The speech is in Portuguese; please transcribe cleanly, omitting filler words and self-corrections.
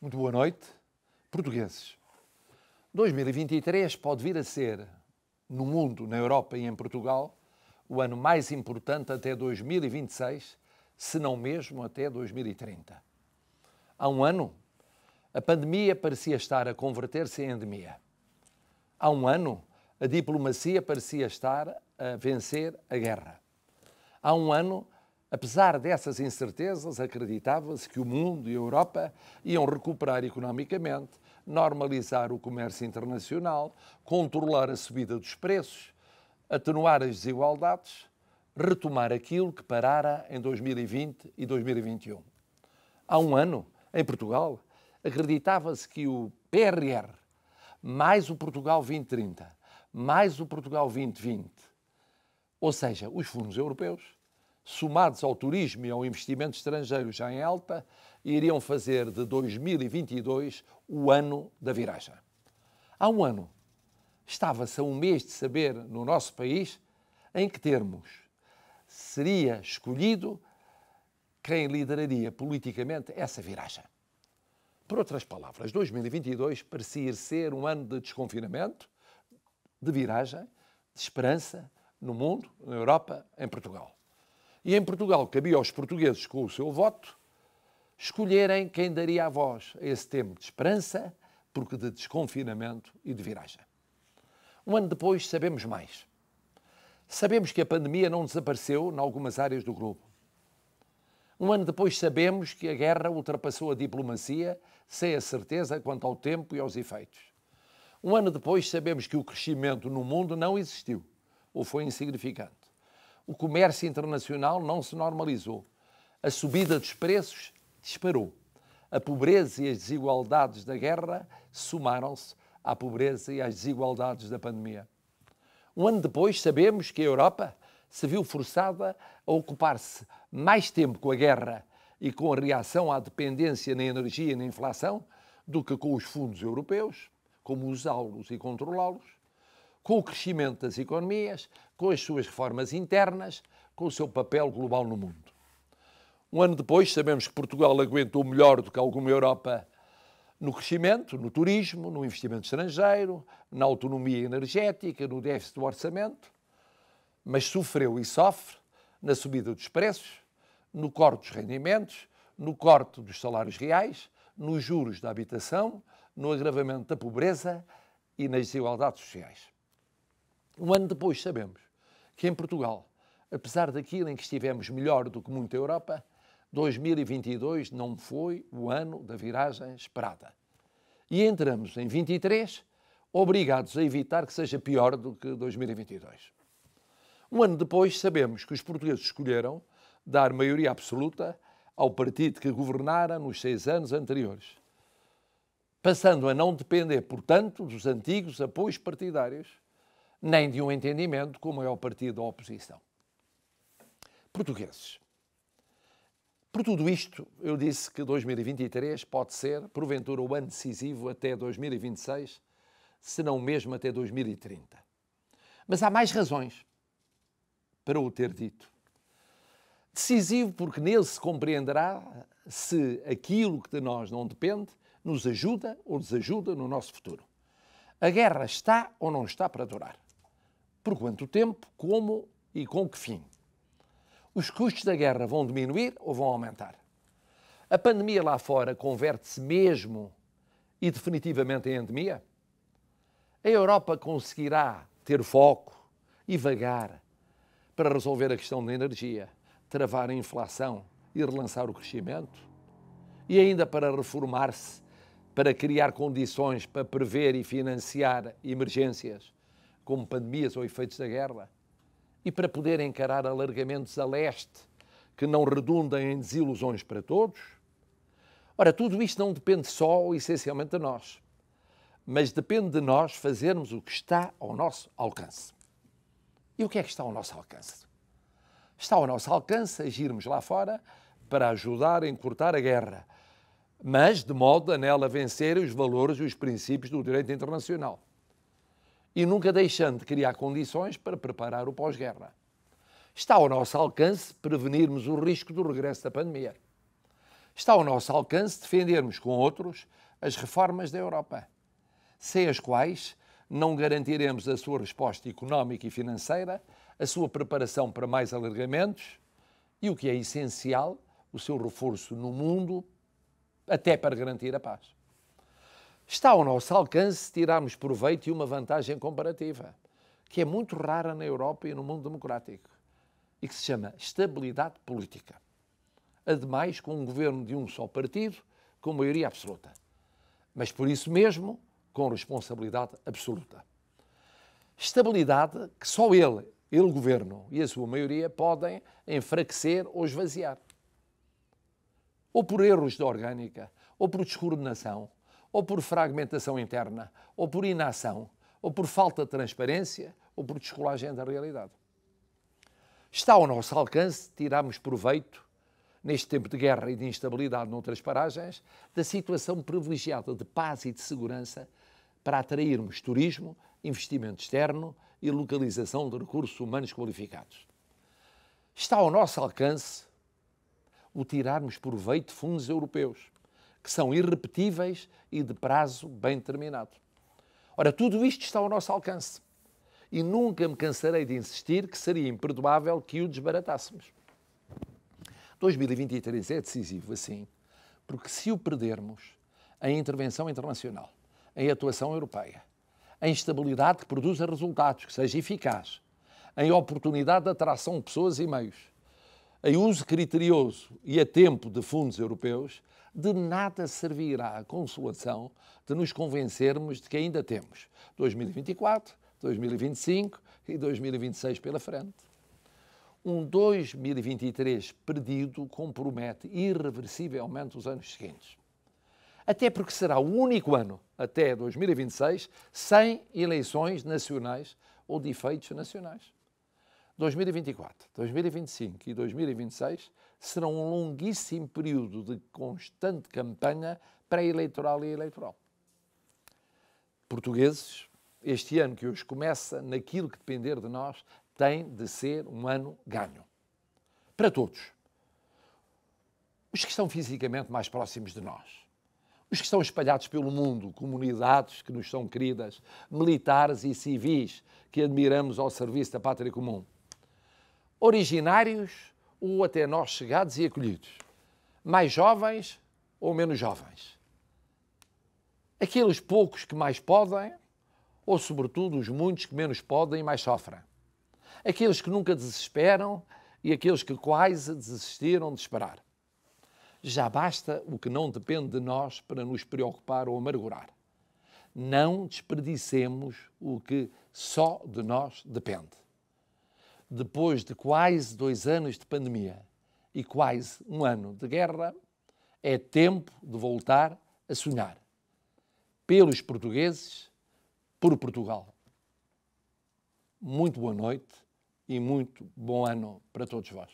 Muito boa noite, portugueses. 2023 pode vir a ser, no mundo, na Europa e em Portugal, o ano mais importante até 2026, se não mesmo até 2030. Há um ano, a pandemia parecia estar a converter-se em endemia. Há um ano, a diplomacia parecia estar a vencer a guerra. Há um ano, apesar dessas incertezas, acreditava-se que o mundo e a Europa iam recuperar economicamente, normalizar o comércio internacional, controlar a subida dos preços, atenuar as desigualdades, retomar aquilo que parara em 2020 e 2021. Há um ano, em Portugal, acreditava-se que o PRR, mais o Portugal 2030, mais o Portugal 2020, ou seja, os fundos europeus, somados ao turismo e ao investimento estrangeiro já em alta, iriam fazer de 2022 o ano da viragem. Há um ano, estava-se a um mês de saber no nosso país em que termos seria escolhido quem lideraria politicamente essa viragem. Por outras palavras, 2022 parecia ser um ano de desconfinamento, de viragem, de esperança no mundo, na Europa, em Portugal. E em Portugal cabia aos portugueses, com o seu voto, escolherem quem daria a voz a esse tempo de esperança, porque de desconfinamento e de viragem. Um ano depois sabemos mais. Sabemos que a pandemia não desapareceu em algumas áreas do globo. Um ano depois sabemos que a guerra ultrapassou a diplomacia sem a certeza quanto ao tempo e aos efeitos. Um ano depois sabemos que o crescimento no mundo não existiu ou foi insignificante. O comércio internacional não se normalizou. A subida dos preços disparou. A pobreza e as desigualdades da guerra somaram-se à pobreza e às desigualdades da pandemia. Um ano depois sabemos que a Europa se viu forçada a ocupar-se mais tempo com a guerra e com a reação à dependência na energia e na inflação do que com os fundos europeus, como usá-los e controlá-los, com o crescimento das economias, com as suas reformas internas, com o seu papel global no mundo. Um ano depois, sabemos que Portugal aguentou melhor do que alguma Europa no crescimento, no turismo, no investimento estrangeiro, na autonomia energética, no déficit do orçamento, mas sofreu e sofre na subida dos preços, no corte dos rendimentos, no corte dos salários reais, nos juros da habitação, no agravamento da pobreza e nas desigualdades sociais. Um ano depois sabemos que em Portugal, apesar daquilo em que estivemos melhor do que muita Europa, 2022 não foi o ano da viragem esperada. E entramos em 23 obrigados a evitar que seja pior do que 2022. Um ano depois sabemos que os portugueses escolheram dar maioria absoluta ao partido que governara nos 6 anos anteriores, passando a não depender, portanto, dos antigos apoios partidários, nem de um entendimento com o maior partido da oposição. Portugueses. Por tudo isto, eu disse que 2023 pode ser, porventura, o ano decisivo até 2026, se não mesmo até 2030. Mas há mais razões para o ter dito. Decisivo porque nele se compreenderá se aquilo que de nós não depende nos ajuda ou desajuda no nosso futuro. A guerra está ou não está para durar? Por quanto tempo, como e com que fim? Os custos da guerra vão diminuir ou vão aumentar? A pandemia lá fora converte-se mesmo e definitivamente em endemia? A Europa conseguirá ter foco e vagar para resolver a questão da energia, travar a inflação e relançar o crescimento? E ainda para reformar-se, para criar condições para prever e financiar emergências, como pandemias ou efeitos da guerra, e para poder encarar alargamentos a leste que não redundem em desilusões para todos? Ora, tudo isto não depende só ou essencialmente de nós, mas depende de nós fazermos o que está ao nosso alcance. E o que é que está ao nosso alcance? Está ao nosso alcance agirmos lá fora para ajudar a encurtar a guerra, mas de modo a nela vencer os valores e os princípios do direito internacional. E nunca deixando de criar condições para preparar o pós-guerra. Está ao nosso alcance prevenirmos o risco do regresso da pandemia. Está ao nosso alcance defendermos com outros as reformas da Europa, sem as quais não garantiremos a sua resposta económica e financeira, a sua preparação para mais alargamentos e, o que é essencial, o seu reforço no mundo, até para garantir a paz. Está ao nosso alcance tirarmos proveito de uma vantagem comparativa, que é muito rara na Europa e no mundo democrático, e que se chama estabilidade política. Ademais, com um governo de um só partido, com maioria absoluta. Mas, por isso mesmo, com responsabilidade absoluta. Estabilidade que só ele, governo e a sua maioria, podem enfraquecer ou esvaziar. Ou por erros de orgânica, ou por descoordenação, ou por fragmentação interna, ou por inação, ou por falta de transparência, ou por descolagem da realidade. Está ao nosso alcance tirarmos proveito, neste tempo de guerra e de instabilidade noutras paragens, da situação privilegiada de paz e de segurança para atrairmos turismo, investimento externo e localização de recursos humanos qualificados. Está ao nosso alcance o tirarmos proveito de fundos europeus, que são irrepetíveis e de prazo bem determinado. Ora, tudo isto está ao nosso alcance e nunca me cansarei de insistir que seria imperdoável que o desbaratássemos. 2023 é decisivo, assim, porque se o perdermos, a intervenção internacional, em atuação europeia, em estabilidade que produza resultados, que seja eficaz, em oportunidade de atração de pessoas e meios, em uso criterioso e a tempo de fundos europeus, de nada servirá a consolação de nos convencermos de que ainda temos 2024, 2025 e 2026 pela frente. Um 2023 perdido compromete irreversivelmente os anos seguintes. Até porque será o único ano, até 2026, sem eleições nacionais ou de efeitos nacionais. 2024, 2025 e 2026 serão um longuíssimo período de constante campanha pré-eleitoral e eleitoral. Portugueses, este ano que hoje começa, naquilo que depender de nós, tem de ser um ano ganho. Para todos. Os que estão fisicamente mais próximos de nós. Os que estão espalhados pelo mundo, comunidades que nos são queridas, militares e civis que admiramos ao serviço da pátria comum. Originários ou até nós chegados e acolhidos. Mais jovens ou menos jovens. Aqueles poucos que mais podem ou, sobretudo, os muitos que menos podem e mais sofrem. Aqueles que nunca desesperam e aqueles que quase desistiram de esperar. Já basta o que não depende de nós para nos preocupar ou amargurar. Não desperdicemos o que só de nós depende. Depois de quase 2 anos de pandemia e quase 1 ano de guerra, é tempo de voltar a sonhar. Pelos portugueses, por Portugal. Muito boa noite e muito bom ano para todos vós.